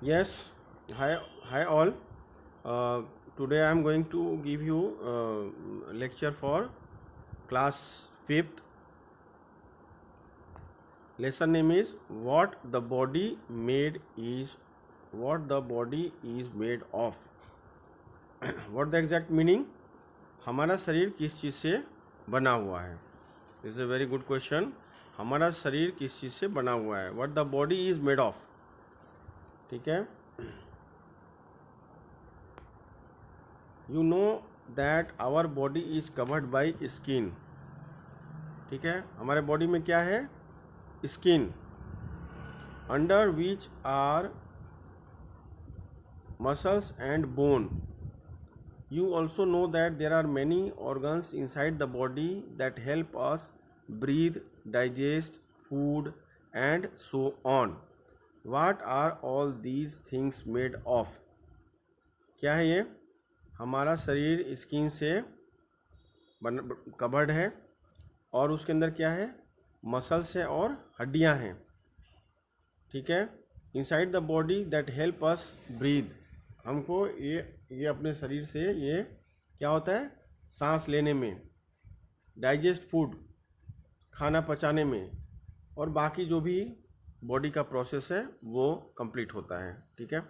Yes, hi all. Today I am going to give you lecture for class 5th. Lesson name is what the body is made of. What the exact meaning? हमारा शरीर किस चीज़ से बना हुआ है? This is a very good question. हमारा शरीर किस चीज़ से बना हुआ है? What the body is made of. ठीक है. You know that our body is covered by skin. ठीक है. हमारे बॉडी में क्या है? Skin. Under which are muscles and bone. You also know that there are many organs inside the body that help us breathe, digest food and so on. What are all these things made of? क्या है ये? हमारा शरीर skin से covered है और उसके अंदर क्या है? मसल्स है और हड्डियां हैं. ठीक है. Inside the body that help us breathe. हमको ये अपने शरीर से ये क्या होता है? सांस लेने में, डाइजेस्ट फूड खाना पचाने में, और बाकी जो भी बॉडी का प्रोसेस है वो कंप्लीट होता है. ठीक है.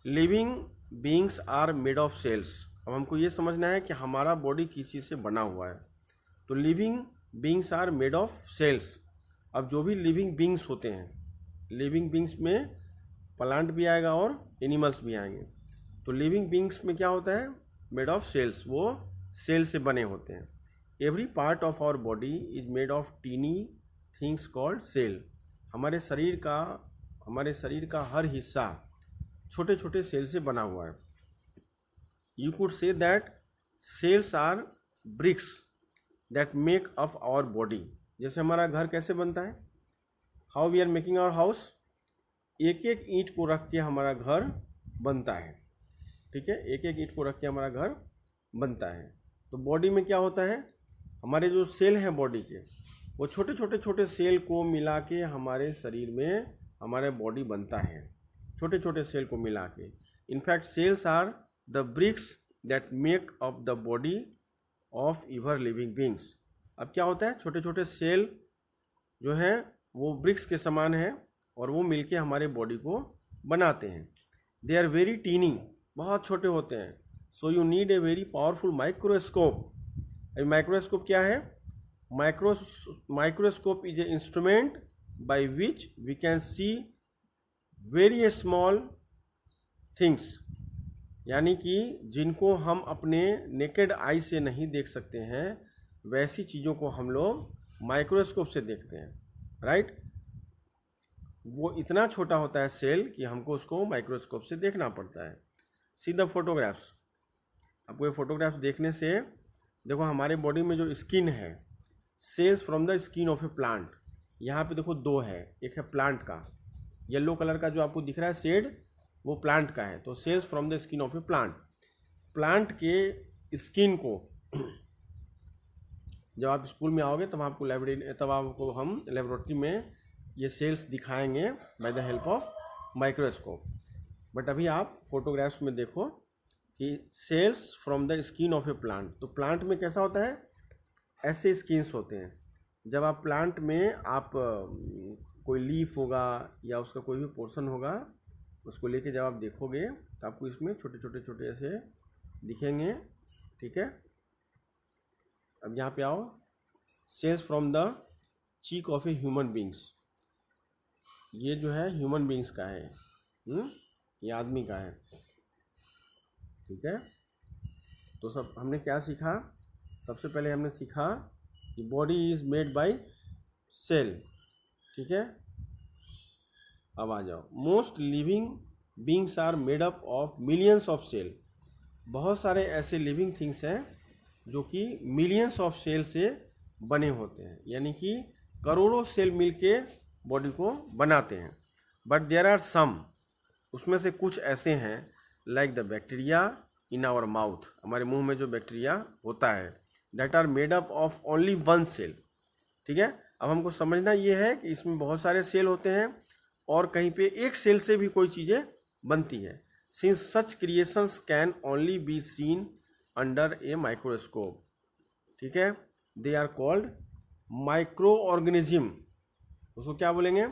Living beings are made of cells. अब हमको ये समझना है कि हमारा बॉडी किस चीज़ से बना हुआ है. तो living beings are made of cells. अब जो भी लिविंग बीइंग्स होते हैं, लिविंग बीइंग्स में प्लांट भी आएगा और एनिमल्स भी आएंगे. तो लिविंग बीइंग्स में क्या होता है? Made of cells. वो सेल से बने होते हैं. Every part of our body is made of tiny things called cell. हमारे शरीर का हर हिस्सा छोटे छोटे सेल से बना हुआ है. You could say that cells are bricks that make up our body. जैसे हमारा घर कैसे बनता है? How we are making our house. एक एक ईंट को रख के हमारा घर बनता है. ठीक है. एक एक ईंट को रख के हमारा घर बनता है. तो बॉडी में क्या होता है? हमारे जो सेल हैं बॉडी के, वो छोटे सेल को मिला के हमारे शरीर में हमारे बॉडी बनता है. छोटे छोटे सेल को मिला के. In fact cells are the bricks that make up the body of ever living beings. अब क्या होता है? छोटे छोटे सेल जो हैं वो ब्रिक्स के समान है और वो मिलके हमारे बॉडी को बनाते हैं. They are very tiny. बहुत छोटे होते हैं. So you need a very powerful microscope. Microscope क्या है? Microscope is a instrument by which we can see very small things. यानी कि जिनको हम अपने नेकेड आई से नहीं देख सकते हैं, वैसी चीज़ों को हम लोग माइक्रोस्कोप से देखते हैं. राइट. वो इतना छोटा होता है सेल कि हमको उसको माइक्रोस्कोप से देखना पड़ता है. See the photographs. आपको ये फोटोग्राफ्स देखने से देखो हमारे बॉडी में जो स्किन है, cells from the skin of a plant. यहाँ पे देखो दो है. एक है प्लांट का, येलो कलर का जो आपको दिख रहा है शेड, वो प्लांट का है. तो cells from the skin of a plant. Plant के स्किन को जब आप स्कूल में आओगे तब आपको हम लेबोरेटरी में ये सेल्स दिखाएंगे by the help of microscope. But अभी आप फोटोग्राफ्स में देखो कि cells from the skin of a plant. तो प्लांट में कैसा होता है? ऐसे स्किन्स होते हैं. जब आप प्लांट में आप कोई लीफ होगा या उसका कोई भी पोर्शन होगा, उसको लेके जब आप देखोगे तो आपको इसमें छोटे ऐसे दिखेंगे. ठीक है. अब यहाँ पे आओ. Cells from the cheek of a human beings. ये जो है ह्यूमन बींग्स का है. ये आदमी का है. ठीक है. तो सब हमने क्या सीखा? सबसे पहले हमने सीखा कि body is made by cell. ठीक है. अब आ जाओ. Most living beings are made up of millions of cell. बहुत सारे ऐसे लिविंग थिंग्स हैं जो कि मिलियंस ऑफ सेल से बने होते हैं. यानी कि करोड़ों सेल मिलके बॉडी को बनाते हैं. But there are some. उसमें से कुछ ऐसे हैं like the bacteria in our mouth. हमारे मुंह में जो बैक्टीरिया होता है, that are made up of only one cell. ठीक है. अब हमको समझना ये है कि इसमें बहुत सारे सेल होते हैं और कहीं पे एक सेल से भी कोई चीज़ें बनती है। Since such creations can only be seen under a microscope, ठीक है, they are called micro organism. उसको क्या बोलेंगे?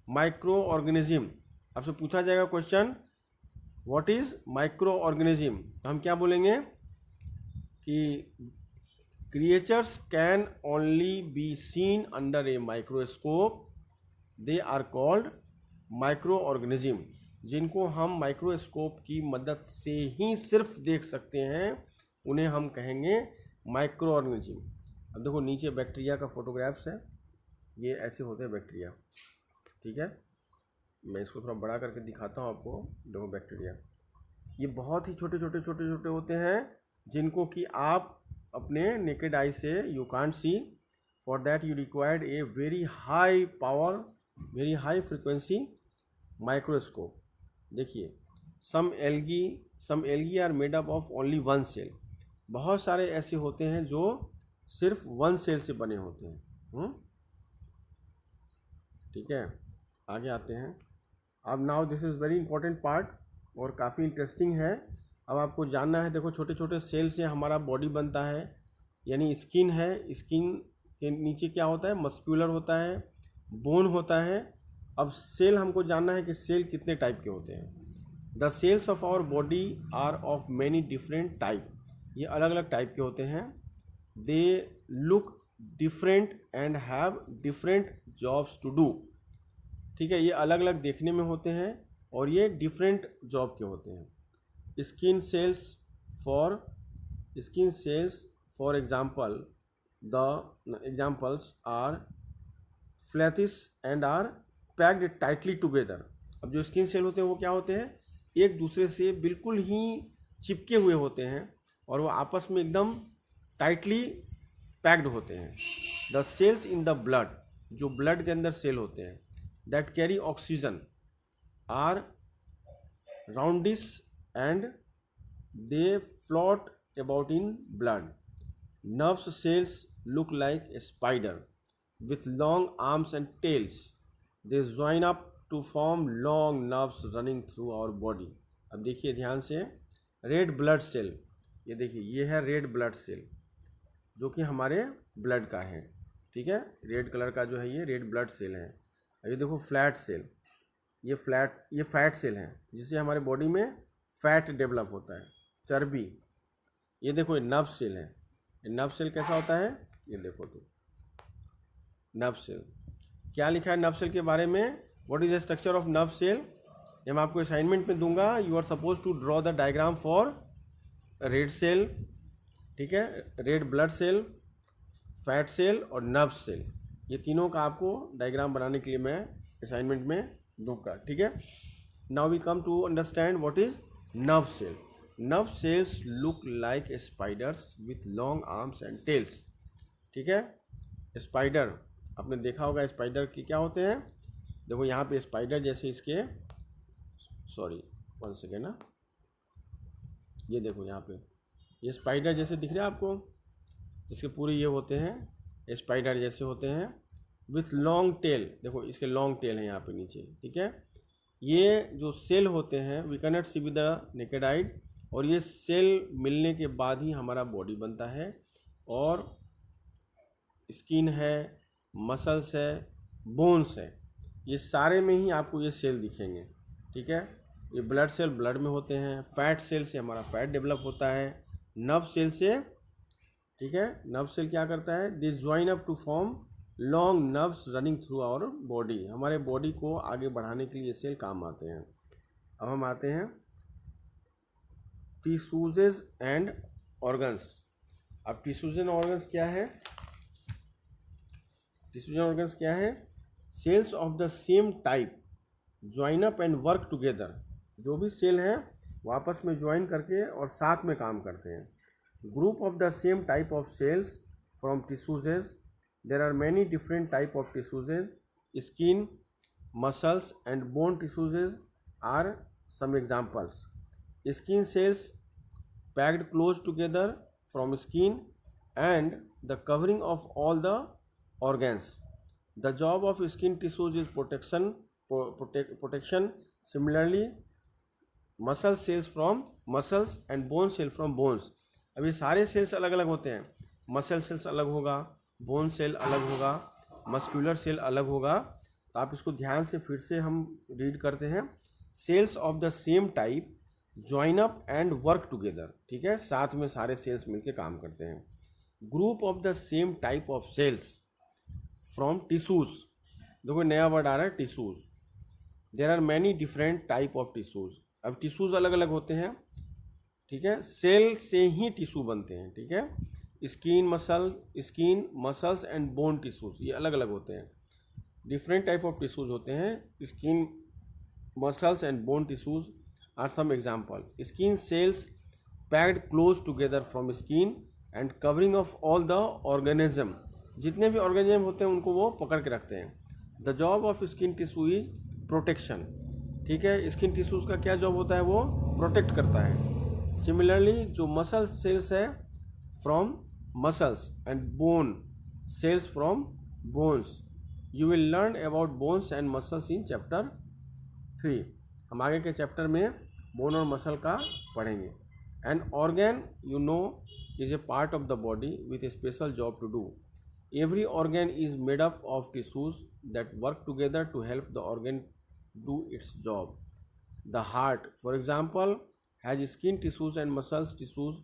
Micro organism. आपसे पूछा जाएगा question what is micro organism, तो हम क्या बोलेंगे कि creatures can only be seen under a microscope, they are called micro organism. जिनको हम माइक्रोस्कोप की मदद से ही सिर्फ देख सकते हैं उन्हें हम कहेंगे माइक्रो ऑर्गेनिज्म। अब देखो नीचे बैक्टीरिया का फोटोग्राफ्स है, ये ऐसे होते हैं बैक्टीरिया, ठीक है। मैं इसको थोड़ा बड़ा करके दिखाता हूँ आपको। देखो बैक्टीरिया, ये बहुत ही छोटे छोटे होते हैं जिनको कि आप अपने नेकेड आई से you can't see, for that you required a very high power, very high frequency microscope. देखिए some algae are made up of only one cell. बहुत सारे ऐसे होते हैं जो सिर्फ वन सेल से बने होते हैं। ठीक है, आगे आते हैं। अब now this is very important part और काफ़ी इंटरेस्टिंग है। अब आपको जानना है, देखो छोटे छोटे सेल से हमारा बॉडी बनता है, यानी स्किन है, स्किन के नीचे क्या होता है? मस्कुलर होता है, बोन होता है। अब सेल हमको जानना है कि सेल कितने टाइप के होते हैं। The cells of our body are of many different type. ये अलग अलग टाइप के होते हैं। They look different and have different jobs to do. ठीक है, ये अलग अलग देखने में होते हैं और ये डिफरेंट जॉब के होते हैं। Skin cells for example, the examples are फ्लैथिस and are packed tightly together. अब जो स्किन सेल होते हैं वो क्या होते हैं? एक दूसरे से बिल्कुल ही चिपके हुए होते हैं और वो आपस में एकदम टाइटली पैक्ड होते हैं। The cells in the blood, जो ब्लड के अंदर सेल होते हैं, that carry oxygen are roundish and they float about in blood. Nerves cells look like a spider with long arms and tails. They join up to form long nerves running through our body. अब देखिए ध्यान से, red blood cell, ये देखिए ये है red blood cell जो कि हमारे ब्लड का है। ठीक है, रेड कलर का जो है ये रेड ब्लड सेल है। अब ये देखो फ्लैट सेल, ये फैट सेल है जिससे हमारे बॉडी में फैट डेवलप होता है, चर्बी। ये देखो ये नर्व सेल है। ये नर्व सेल कैसा होता है? ये देखो तो नर्व सेल, क्या लिखा है नर्व सेल के बारे में? What is the structure of nerve cell? ये मैं आपको असाइनमेंट में दूंगा। You are suppose to draw the diagram for red cell, ठीक है, red blood cell, fat cell और नर्व सेल। ये तीनों का आपको डायग्राम बनाने के लिए मैं असाइनमेंट में दूंगा। ठीक है, now we come to understand what is nerve cell. Nerve cells look like spiders with long arms and tails. ठीक है, स्पाइडर आपने देखा होगा, स्पाइडर के क्या होते हैं? देखो यहाँ पे स्पाइडर जैसे इसके, सॉरी वन सेकेंड ना, ये देखो यहाँ पे ये स्पाइडर जैसे दिख रहा है आपको, इसके पूरे ये होते हैं स्पाइडर जैसे होते हैं विथ लॉन्ग टेल। देखो इसके लॉन्ग टेल है यहाँ पे नीचे। ठीक है, ये जो सेल होते हैं we can not see with the naked eye, और ये सेल मिलने के बाद ही हमारा बॉडी बनता है। और स्किन है, मसल्स है, बोन्स है, ये सारे में ही आपको ये सेल दिखेंगे। ठीक है, ये ब्लड सेल ब्लड में होते हैं, फैट सेल से हमारा फैट डेवलप होता है, नर्व सेल से। ठीक है, नर्व सेल क्या करता है? They join up to form long nerves running through our body. हमारे बॉडी को आगे बढ़ाने के लिए सेल काम आते हैं। अब हम आते हैं टिश्यूजेज एंड ऑर्गन्स। अब टिश्यूज एंड ऑर्गन्स क्या है? टिश्यूज एंड ऑर्गन्स क्या है? Cells of the same type join up and work together. जो भी सेल हैं वो आपस में ज्वाइन करके और साथ में काम करते हैं। Group of the same type of cells from tissues. There are many different type of tissues. Skin, muscles and bone tissues are some examples. Skin cells packed close together from skin and the covering of all the organs. The job of skin tissues is protection protection. Similarly muscle cells from muscles and bone cell from bones. अब ये सारे sales अलग अलग होते हैं. Muscle cells अलग होगा, bone cell अलग होगा, मस्कुलर सेल अलग होगा. तो आप इसको ध्यान से फिर से हम रीड करते हैं. Cells of the same type join up and work together. ठीक है, साथ में सारे सेल्स मिलके काम करते हैं. Group of the same type of cells from tissues. देखो नया वर्ड आ रहा है tissues. There are many different type of tissues. अब टिश्यूज अलग अलग होते हैं. ठीक है, सेल से ही टिश्यू बनते हैं. ठीक है, skin muscles and bone tissues ये अलग अलग होते हैं. डिफरेंट टाइप ऑफ टिश्यूज होते हैं. Skin muscles and bone tissues are some example. Skin cells packed close together from skin and covering of all the organism. जितने भी ऑर्गेनिज्म होते हैं उनको वो पकड़ के रखते हैं. The job of skin tissue is protection. ठीक है, स्किन टिश्यूज का क्या जॉब होता है, वो प्रोटेक्ट करता है. सिमिलरली जो मसल सेल्स है from muscles and bone cells from bones. You will learn about bones and muscles in chapter 3. हम आगे के चैप्टर में बोन और मसल का पढ़ेंगे. An organ you know is a part of the body with a special job to do. Every organ is made up of tissues that work together to help the organ do its job. The heart for example has skin tissues and muscles tissues.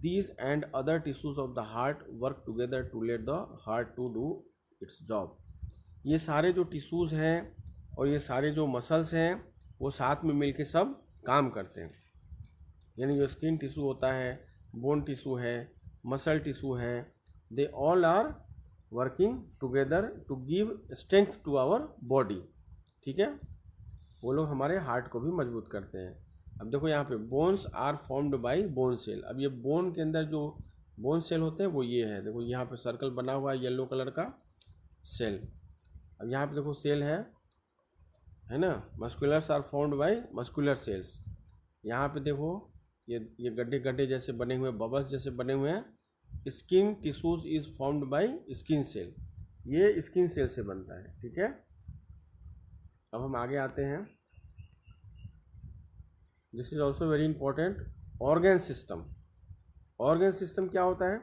These and other tissues of the heart work together to let the heart to do its job. ये सारे जो tissues हैं और ये सारे जो muscles हैं वो साथ में मिलके सब काम करते हैं. यानी जो स्किन टिश्यू होता है, बोन टिश्यू है, मसल टिश्यू है, they all are working together to give strength to our body. ठीक है, वो लोग हमारे हार्ट को भी मजबूत करते हैं. अब देखो यहाँ पे bones are formed by bone cell. अब ये बोन के अंदर जो बोन सेल होते हैं वो ये है. देखो यहाँ पे सर्कल बना हुआ है येलो कलर का सेल. अब यहाँ पे देखो सेल है ना. Musculars are formed by muscular cells. यहाँ पे देखो ये गड्ढे गड्ढे जैसे बने हुए, बबल्स जैसे बने हुए हैं. Skin tissues is formed by skin cell. ये स्किन सेल से बनता है. ठीक है, अब हम आगे आते हैं. This is also very important. Organ system. Organ system क्या होता है?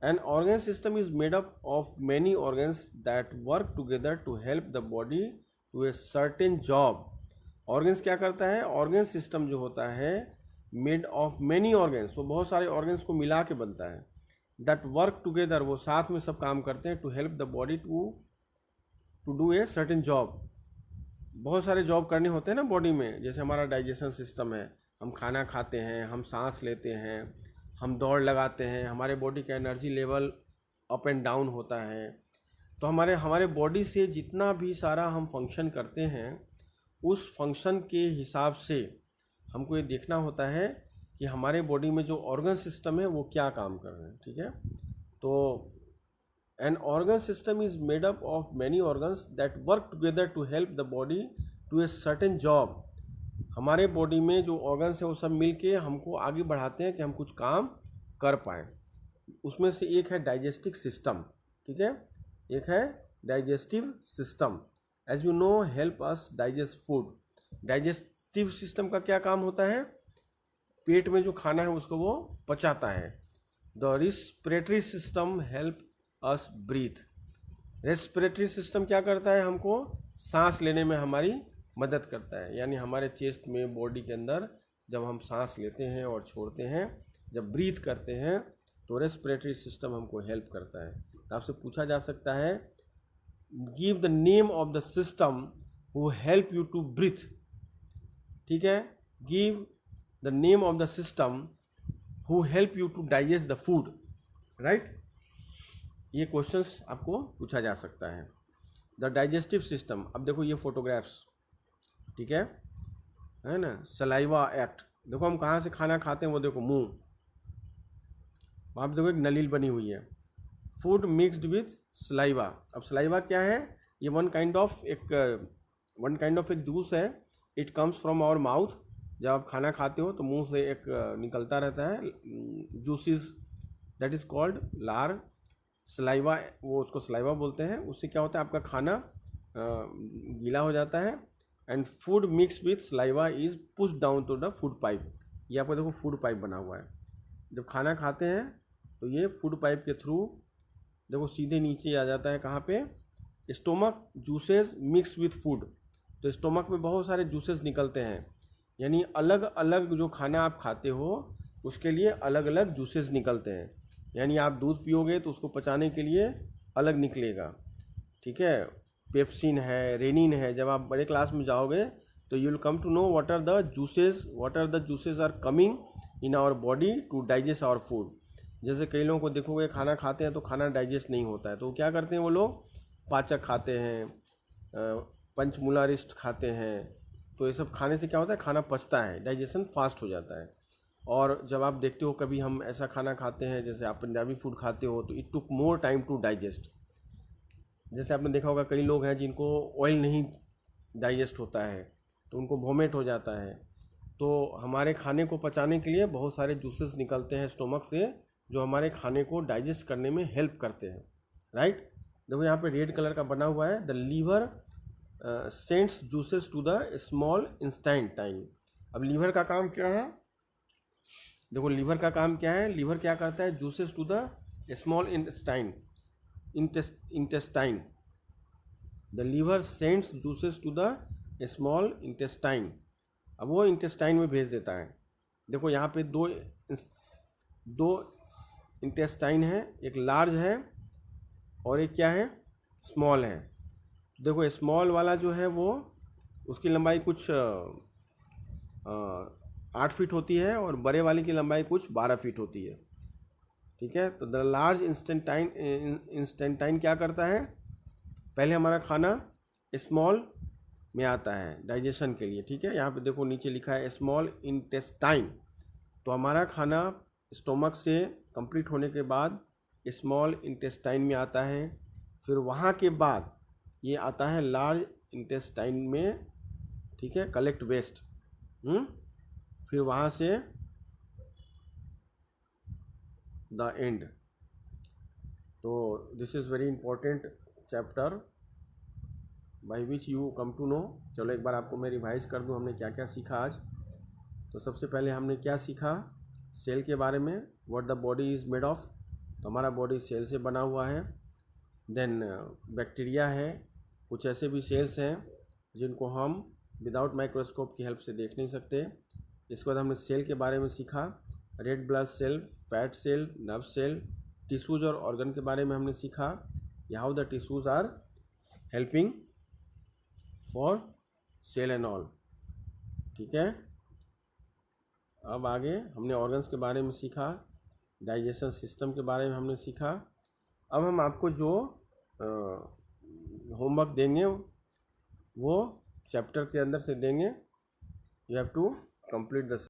An organ system is made up of many organs that work together to help the body to a certain job. Organs क्या करता है? ऑर्गन सिस्टम जो होता है made of many organs, वो बहुत सारे ऑर्गन्स को मिला के बनता है. दैट वर्क टुगेदर, वो साथ में सब काम करते हैं to help the body to do a certain job. बहुत सारे जॉब करने होते हैं ना बॉडी में. जैसे हमारा डाइजेशन सिस्टम है, हम खाना खाते हैं, हम सांस लेते हैं, हम दौड़ लगाते हैं, हमारे बॉडी का energy level up and down होता है. तो हमारे बॉडी से जितना भी सारा हम फंक्शन करते हैं उस फंक्शन के हिसाब से हमको ये देखना होता है कि हमारे बॉडी में जो ऑर्गन सिस्टम है वो क्या काम कर रहे हैं. ठीक है, तो an organ system is made up of many organs that work together to help the body to a certain job. हमारे बॉडी में जो ऑर्गन्स है वो सब मिलके हमको आगे बढ़ाते हैं कि हम कुछ काम कर पाएँ. उसमें से एक है डाइजेस्टिव सिस्टम. ठीक है, एक है digestive system. As you know help us digest food. Digestive system का क्या काम होता है? पेट में जो खाना है उसको वो पचाता है. The respiratory system help us breathe. Respiratory system क्या करता है? हमको सांस लेने में हमारी मदद करता है. यानी हमारे चेस्ट में, बॉडी के अंदर जब हम सांस लेते हैं और छोड़ते हैं, जब ब्रीथ करते हैं तो रेस्पिरेटरी सिस्टम हमको हेल्प करता है. तो आपसे पूछा जा सकता है give the name of the system who help you to breathe. ठीक है, give the name of the system who help you to digest the food. Right, ये क्वेश्चंस आपको पूछा जा सकता है. The digestive system. अब देखो ये फोटोग्राफ्स. ठीक है ना. Saliva act. देखो हम कहाँ से खाना खाते हैं, वो देखो मुंह. वहाँ पे देखो एक नलील बनी हुई है. Food mixed with saliva. अब सलाइवा क्या है? ये वन काइंड ऑफ एक जूस है. It comes from our mouth. जब आप खाना खाते हो तो मुंह से एक निकलता रहता है जूसेस, दैट इज कॉल्ड लार. सलाइवा, वो उसको सलाइवा बोलते हैं. उससे क्या होता है? आपका खाना गीला हो जाता है, and food mix with saliva is push down to the food pipe. ये आपको देखो फूड पाइप बना हुआ है। जब खाना खाते हैं तो ये फूड पाइप के थ्रू देखो सीधे नीचे आ जाता है। कहाँ पे? Stomach juices mix with food. तो स्टोमक में बहुत सारे जूसेस निकलते हैं, यानी अलग अलग जो खाना आप खाते हो उसके लिए अलग अलग जूसेस निकलते हैं। यानी आप दूध पियोगे तो उसको पचाने के लिए अलग निकलेगा, ठीक है। पेप्सिन है, रेनिन है। जब आप बड़े क्लास में जाओगे तो you will come to know what are the juices are coming in our body to digest our food. जैसे कई लोगों को देखोगे खाना खाते हैं तो खाना डाइजेस्ट नहीं होता है, तो क्या करते हैं वो लोग? पाचक खाते हैं, पंचमूलारिस्ट खाते हैं। तो ये सब खाने से क्या होता है? खाना पचता है, डाइजेशन फास्ट हो जाता है। और जब आप देखते हो कभी हम ऐसा खाना खाते हैं, जैसे आप पंजाबी फूड खाते हो, तो it took more time to digest. जैसे आपने देखा होगा कई लोग हैं जिनको ऑयल नहीं डाइजेस्ट होता है तो उनको वोमिट हो जाता है। तो हमारे खाने को पचाने के लिए बहुत सारे जूसेस निकलते हैं स्टोमक से, जो हमारे खाने को डाइजेस्ट करने में हेल्प करते हैं, राइट। देखो यहाँ पे रेड कलर का बना हुआ है, the liver sends juices to the small intestine. अब लीवर का काम क्या है? देखो लीवर का काम क्या है? लीवर क्या करता है? Juices to the small intestine. The liver sends juices to the small intestine. अब वो इंटेस्टाइन में भेज देता है। देखो यहाँ पे दो इंटेस्टाइन है, एक लार्ज है और एक क्या है? स्मॉल है। देखो स्मॉल वाला जो है वो उसकी लंबाई कुछ 8 फीट होती है और बड़े वाले की लंबाई कुछ 12 फीट होती है, ठीक है। तो द लार्ज इंस्टेंटाइन क्या करता है? पहले हमारा खाना स्मॉल में आता है डाइजेशन के लिए, ठीक है। यहाँ पे देखो नीचे लिखा है स्मॉल इंटेस्टाइन। तो हमारा खाना स्टोमक से कंप्लीट होने के बाद स्मॉल इंटेस्टाइन में आता है, फिर वहाँ के बाद ये आता है लार्ज इंटेस्टाइन में, ठीक है, कलेक्ट वेस्ट। फिर वहाँ से द एंड। तो this is very important chapter by which you come to know. चलो एक बार आपको मैं रिवाइज कर दूं हमने क्या क्या सीखा आज। तो सबसे पहले हमने क्या सीखा? सेल के बारे में, what the body is made of. तो हमारा बॉडी सेल से बना हुआ है। देन बैक्टीरिया है, कुछ ऐसे भी सेल्स हैं जिनको हम विदाउट माइक्रोस्कोप की हेल्प से देख नहीं सकते। इसके बाद हमने सेल के बारे में सीखा, red blood cell, fat cell, nerve cell, tissues और ऑर्गन के बारे में हमने सीखा, how the tissues are helping for cell and all, ठीक है। अब आगे हमने ऑर्गन्स के बारे में सीखा, डाइजेशन सिस्टम के बारे में हमने सीखा। अब हम आपको जो होमवर्क देंगे वो चैप्टर के अंदर से देंगे। You have to complete the